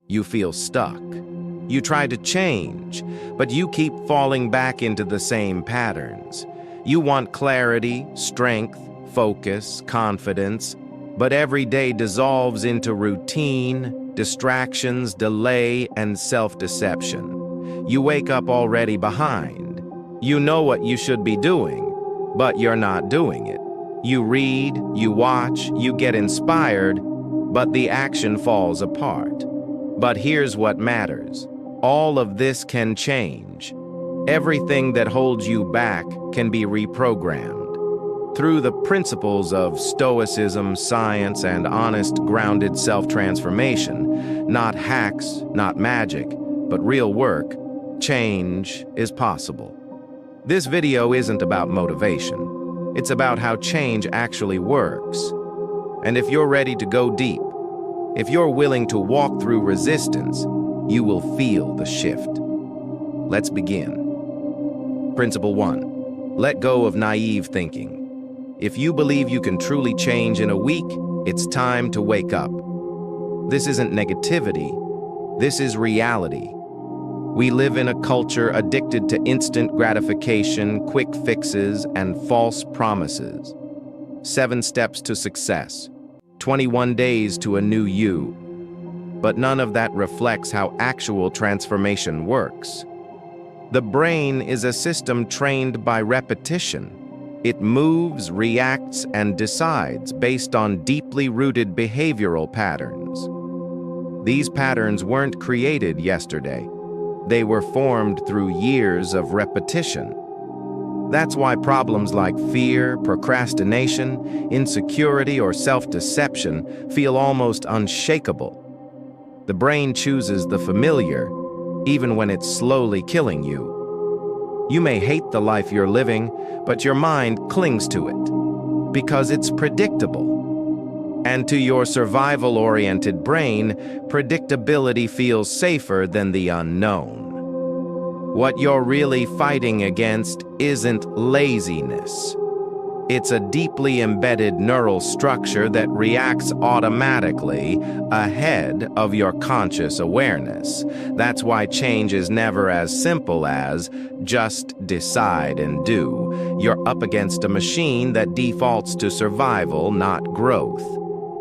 You feel stuck. You try to change, but you keep falling back into the same patterns. You want clarity, strength, focus, confidence, but every day dissolves into routine, distractions, delay, and self-deception. You wake up already behind. You know what you should be doing, but you're not doing it. You read, you watch, you get inspired, but the action falls apart. But here's what matters. All of this can change. Everything that holds you back can be reprogrammed. Through the principles of Stoicism, science, and honest, grounded self-transformation, not hacks, not magic, but real work, change is possible. This video isn't about motivation. It's about how change actually works. And if you're ready to go deep, if you're willing to walk through resistance, you will feel the shift. Let's begin. Principle 1. Let go of naive thinking. If you believe you can truly change in a week, it's time to wake up. This isn't negativity. This is reality. We live in a culture addicted to instant gratification, quick fixes, and false promises. 7 steps to success. 21 days to a new you. But none of that reflects how actual transformation works. The brain is a system trained by repetition. It moves, reacts, and decides based on deeply rooted behavioral patterns. These patterns weren't created yesterday. They were formed through years of repetition. That's why problems like fear, procrastination, insecurity, or self-deception feel almost unshakable. The brain chooses the familiar, even when it's slowly killing you. You may hate the life you're living, but your mind clings to it because it's predictable. And to your survival-oriented brain, predictability feels safer than the unknown. What you're really fighting against isn't laziness. It's a deeply embedded neural structure that reacts automatically ahead of your conscious awareness. That's why change is never as simple as just decide and do. You're up against a machine that defaults to survival, not growth.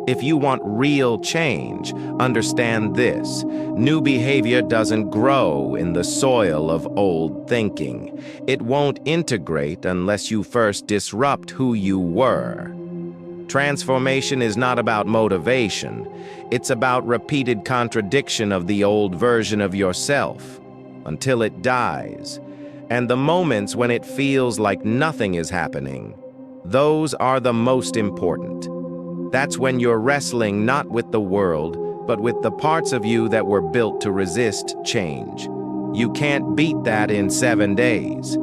If you want real change, understand this. New behavior doesn't grow in the soil of old thinking. It won't integrate unless you first disrupt who you were. Transformation is not about motivation. It's about repeated contradiction of the old version of yourself until it dies. And the moments when it feels like nothing is happening, those are the most important. That's when you're wrestling not with the world, but with the parts of you that were built to resist change. You can't beat that in 7 days.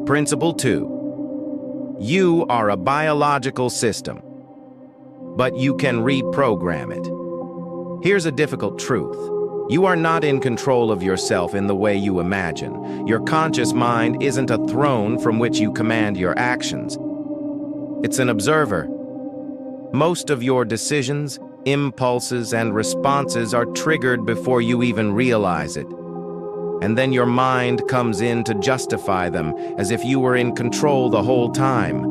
Principle 2. You are a biological system, but you can reprogram it. Here's a difficult truth. You are not in control of yourself in the way you imagine. Your conscious mind isn't a throne from which you command your actions. It's an observer. Most of your decisions, impulses, and responses are triggered before you even realize it. And then your mind comes in to justify them as if you were in control the whole time.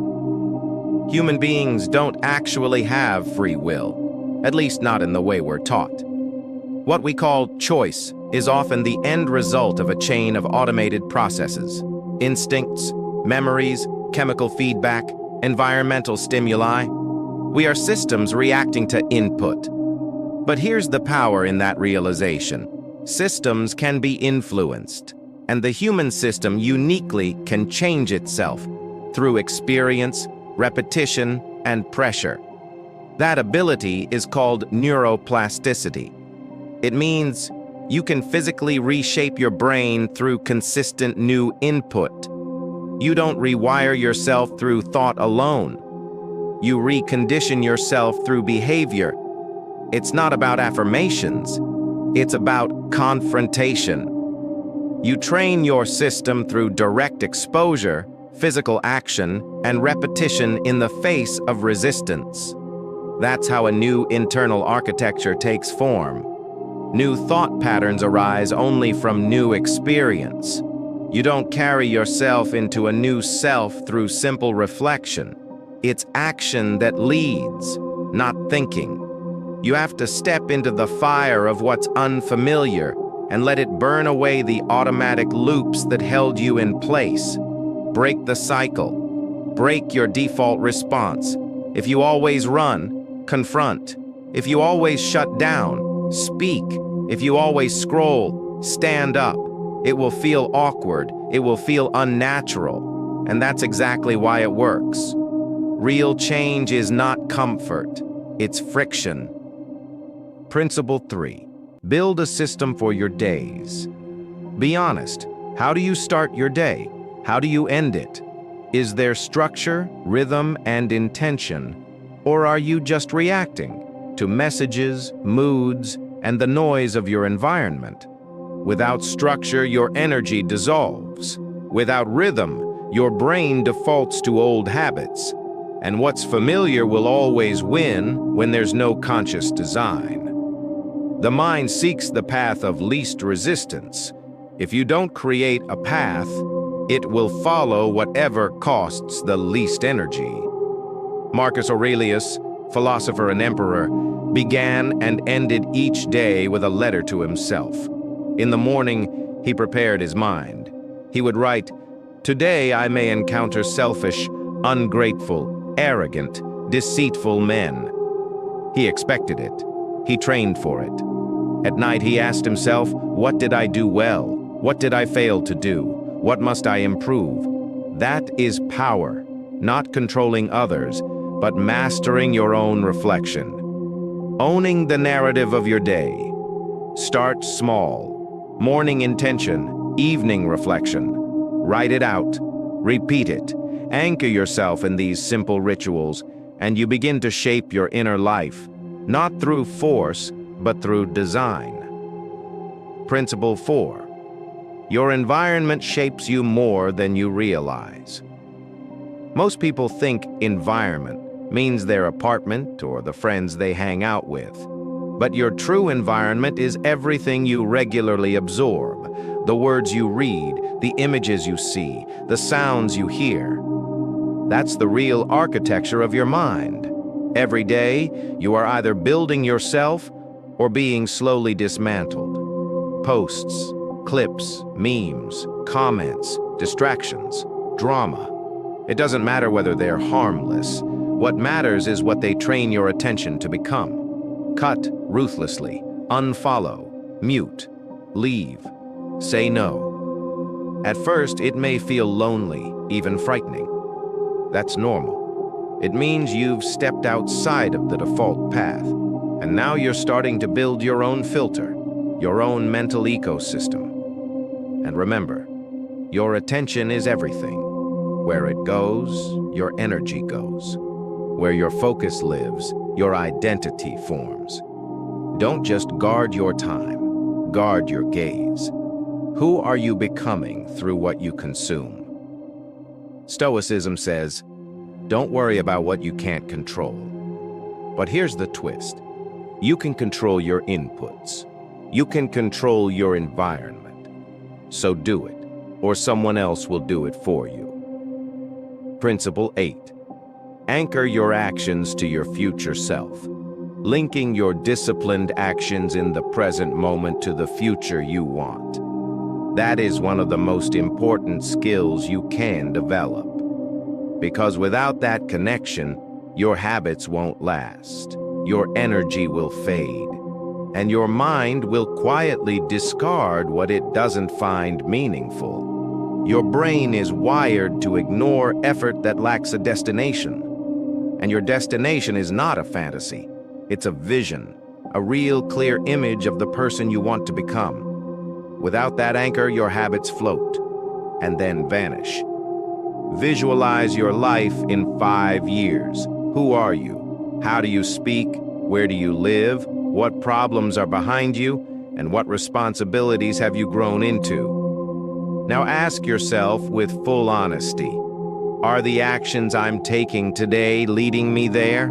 Human beings don't actually have free will, at least not in the way we're taught. What we call choice is often the end result of a chain of automated processes, instincts, memories, chemical feedback, environmental stimuli. We are systems reacting to input. But here's the power in that realization. Systems can be influenced, and the human system uniquely can change itself through experience, repetition, and pressure. That ability is called neuroplasticity. It means you can physically reshape your brain through consistent new input. You don't rewire yourself through thought alone. You recondition yourself through behavior. It's not about affirmations. It's about confrontation. You train your system through direct exposure, physical action, and repetition in the face of resistance. That's how a new internal architecture takes form. New thought patterns arise only from new experience. You don't carry yourself into a new self through simple reflection. It's action that leads, not thinking. You have to step into the fire of what's unfamiliar and let it burn away the automatic loops that held you in place. Break the cycle. Break your default response. If you always run, confront. If you always shut down, speak. If you always scroll, stand up. It will feel awkward. It will feel unnatural. And that's exactly why it works. Real change is not comfort. It's friction. Principle 3. Build a system for your days. Be honest. How do you start your day? How do you end it? Is there structure, rhythm, and intention? Or are you just reacting to messages, moods, and the noise of your environment? Without structure, your energy dissolves. Without rhythm, your brain defaults to old habits. And what's familiar will always win when there's no conscious design. The mind seeks the path of least resistance. If you don't create a path, it will follow whatever costs the least energy. Marcus Aurelius, philosopher and emperor, began and ended each day with a letter to himself. In the morning, he prepared his mind. He would write, "Today I may encounter selfish, ungrateful, arrogant, deceitful men." He expected it. He trained for it. At night he asked himself, what did I do well? What did I fail to do? What must I improve? That is power, not controlling others, but mastering your own reflection. Owning the narrative of your day. Start small. Morning intention, evening reflection. Write it out. Repeat it. Anchor yourself in these simple rituals, and you begin to shape your inner life, not through force, but through design. Principle 4. Your environment shapes you more than you realize. Most people think environment means their apartment or the friends they hang out with. But your true environment is everything you regularly absorb, the words you read, the images you see, the sounds you hear. That's the real architecture of your mind. Every day, you are either building yourself or being slowly dismantled. Posts, clips, memes, comments, distractions, drama. It doesn't matter whether they're harmless. What matters is what they train your attention to become. Cut ruthlessly, unfollow, mute, leave, say no. At first, it may feel lonely, even frightening. That's normal. It means you've stepped outside of the default path, and now you're starting to build your own filter, your own mental ecosystem. And remember, your attention is everything. Where it goes, your energy goes. Where your focus lives, your identity forms. Don't just guard your time, guard your gaze. Who are you becoming through what you consume? Stoicism says, don't worry about what you can't control. But here's the twist. You can control your inputs. You can control your environment. So do it, or someone else will do it for you. Principle 8. Anchor your actions to your future self, linking your disciplined actions in the present moment to the future you want. That is one of the most important skills you can develop. Because without that connection, your habits won't last, your energy will fade, and your mind will quietly discard what it doesn't find meaningful. Your brain is wired to ignore effort that lacks a destination. And your destination is not a fantasy. It's a vision, a real clear image of the person you want to become. Without that anchor, your habits float and then vanish. Visualize your life in 5 years. Who are you? How do you speak? Where do you live? What problems are behind you? And what responsibilities have you grown into? Now ask yourself with full honesty, are the actions I'm taking today leading me there?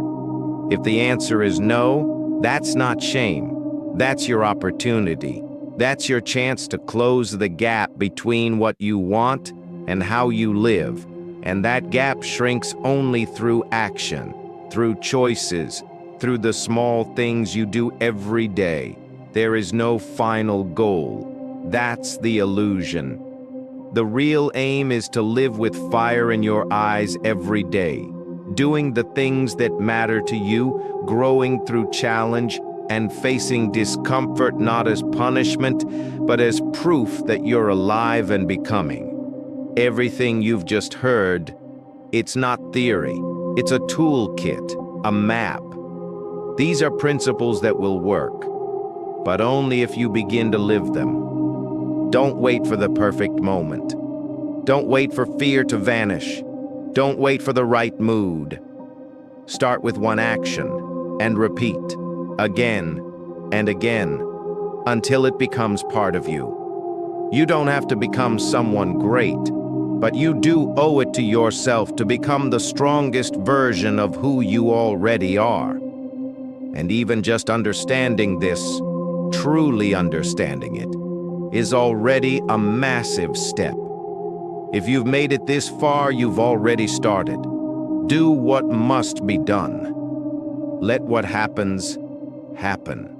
If the answer is no, that's not shame. That's your opportunity. That's your chance to close the gap between what you want and how you live. And that gap shrinks only through action, through choices, through the small things you do every day. There is no final goal. That's the illusion. The real aim is to live with fire in your eyes every day, doing the things that matter to you, growing through challenge, and facing discomfort not as punishment, but as proof that you're alive and becoming. Everything you've just heard, it's not theory. It's a toolkit, a map. These are principles that will work, but only if you begin to live them. Don't wait for the perfect moment. Don't wait for fear to vanish. Don't wait for the right mood. Start with one action and repeat again and again until it becomes part of you. You don't have to become someone great, but you do owe it to yourself to become the strongest version of who you already are. And even just understanding this, truly understanding it, is already a massive step. If you've made it this far, you've already started. Do what must be done. Let what happens, happen.